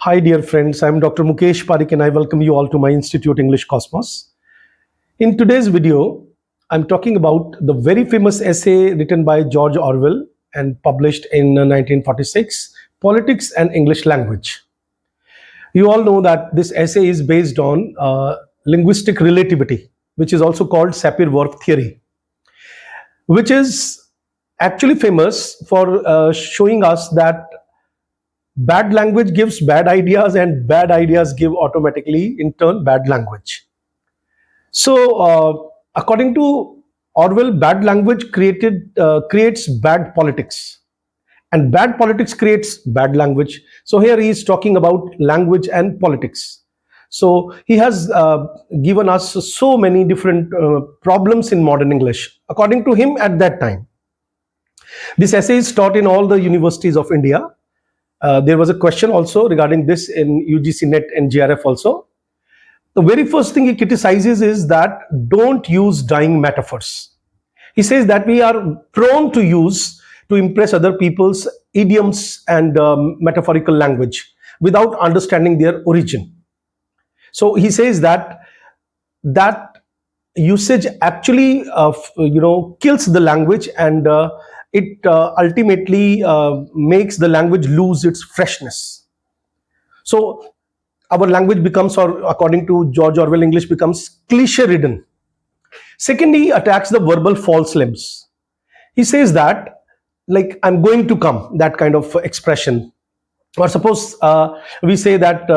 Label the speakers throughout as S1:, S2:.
S1: Hi, dear friends. I'm Dr. Mukesh Pareek, and I welcome you all to my Institute English Cosmos. In today's video, I'm talking about the very famous essay written by George Orwell and published in 1946, Politics and English Language. You all know that this essay is based on linguistic relativity, which is also called Sapir-Whorf theory, which is actually famous for showing us that bad language gives bad ideas and bad ideas give automatically in turn bad language. So according to Orwell, bad language creates bad politics, and bad politics creates bad language. So here he is talking about language and politics. So he has given us so many different problems in modern English according to him at that time. This essay is taught in all the universities of India. There was a question also regarding this in UGC NET and JRF also. The very first thing he criticizes is that don't use dying metaphors. He says that we are prone to use to impress other people's idioms and metaphorical language without understanding their origin. So he says that usage actually kills the language, and it ultimately makes the language lose its freshness. So our language becomes, or according to George Orwell, English becomes cliche ridden. Secondly, he attacks the verbal false limbs. He says that, like, I'm going to come, that kind of expression. Or suppose we say that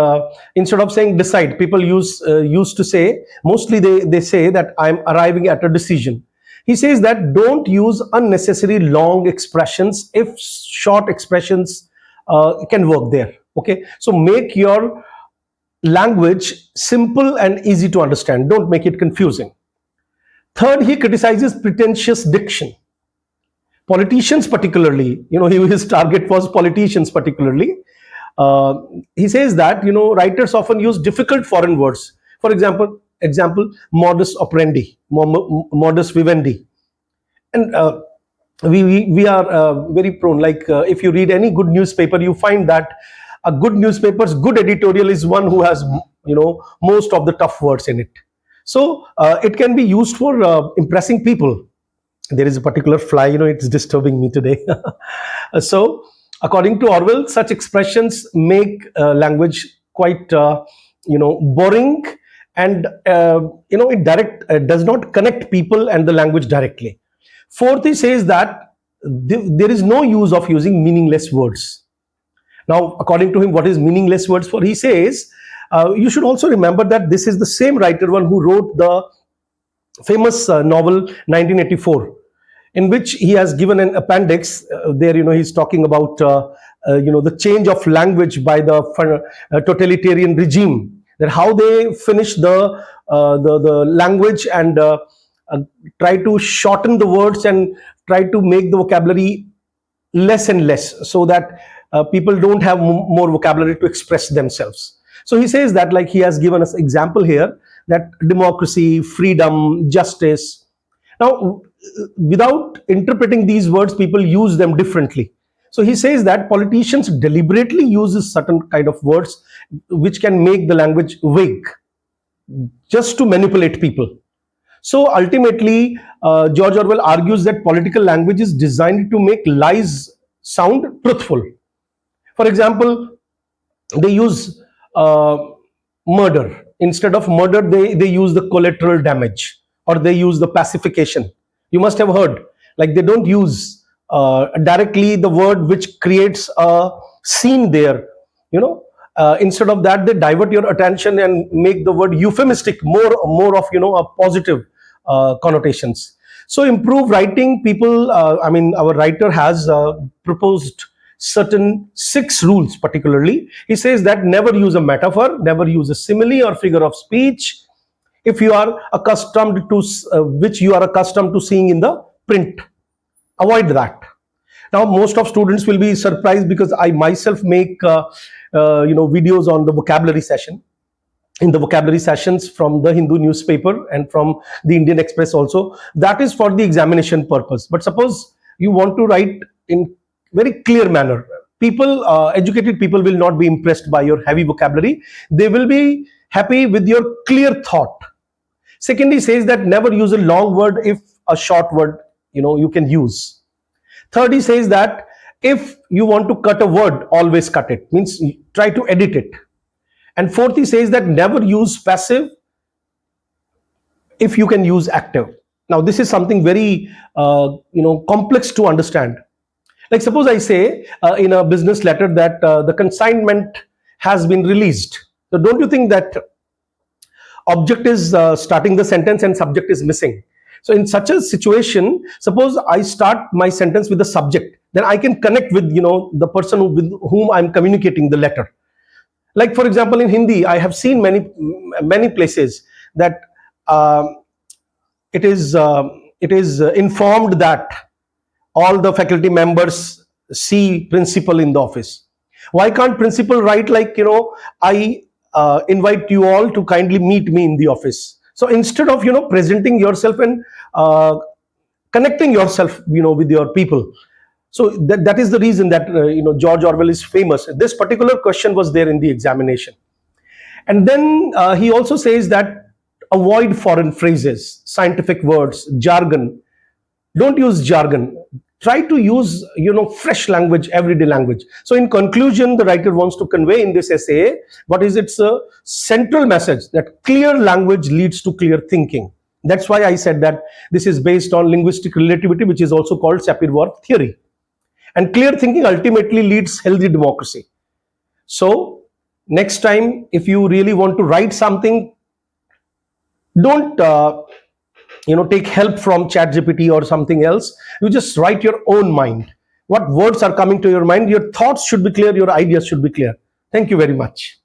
S1: instead of saying decide, people used to say, mostly they say that I'm arriving at a decision. He says that don't use unnecessary long expressions if short expressions can work there. Okay, so make your language simple and easy to understand. Don't make it confusing. Third, he criticizes pretentious diction. Politicians particularly, his target was politicians particularly. He says that, writers often use difficult foreign words. For example, modus operandi, modus vivendi. And we are very prone, like if you read any good newspaper, you find that a good newspaper's good editorial is one who has, most of the tough words in it. So it can be used for impressing people. There is a particular fly, it's disturbing me today. So according to Orwell, such expressions make language quite, boring, and it does not connect people and the language directly. Fourth, he says that there is no use of using meaningless words. Now, according to him, what is meaningless words for? He says, you should also remember that this is the same writer one who wrote the famous novel 1984, in which he has given an appendix. There, he's talking about, the change of language by the totalitarian regime, that how they finish the language and try to shorten the words and try to make the vocabulary less and less, so that people don't have more vocabulary to express themselves. So he says that, like, he has given us example here, that democracy, freedom, justice. Now, without interpreting these words, people use them differently. So he says that politicians deliberately use certain kind of words which can make the language vague, just to manipulate people. So ultimately, George Orwell argues that political language is designed to make lies sound truthful. For example, they use murder. Instead of murder, they use the collateral damage, or they use the pacification. You must have heard, like, they don't use directly the word which creates a scene there. Instead of that, they divert your attention and make the word euphemistic, more of a positive connotations. So improve writing, people. Our writer has proposed certain 6 rules. Particularly, he says that never use a metaphor, never use a simile or figure of speech if you are accustomed to which you are accustomed to seeing in the print. Avoid that. Now, most of students will be surprised, because I myself make videos on the vocabulary session, in the vocabulary sessions from the Hindu newspaper and from the Indian Express also. That is for the examination purpose. But suppose you want to write in very clear manner, people, educated people will not be impressed by your heavy vocabulary. They will be happy with your clear thought. Second, he says that never use a long word if a short word, you can use. Third, he says that if you want to cut a word, always cut it. Means try to edit it. And fourth, he says that never use passive if you can use active. Now, this is something very, complex to understand. Like suppose I say in a business letter that the consignment has been released. So don't you think that object is starting the sentence and subject is missing? So in such a situation, suppose I start my sentence with the subject, then I can connect with the person with whom I'm communicating the letter. Like for example, in Hindi, I have seen many places that it is informed that all the faculty members see principal in the office. Why can't principal write like, I invite you all to kindly meet me in the office? So instead of presenting yourself and connecting yourself with your people. So that is the reason that George Orwell is famous. This particular question was there in the examination. And then he also says that avoid foreign phrases, scientific words, jargon. Don't use jargon. Try to use fresh language, everyday language. So in conclusion, the writer wants to convey in this essay what is its central message, that clear language leads to clear thinking. That's why I said that this is based on linguistic relativity, which is also called Sapir-Whorf theory. And clear thinking ultimately leads healthy democracy. So next time, if you really want to write something, don't take help from ChatGPT or something else. You just write your own mind. What words are coming to your mind? Your thoughts should be clear, your ideas should be clear. Thank you very much.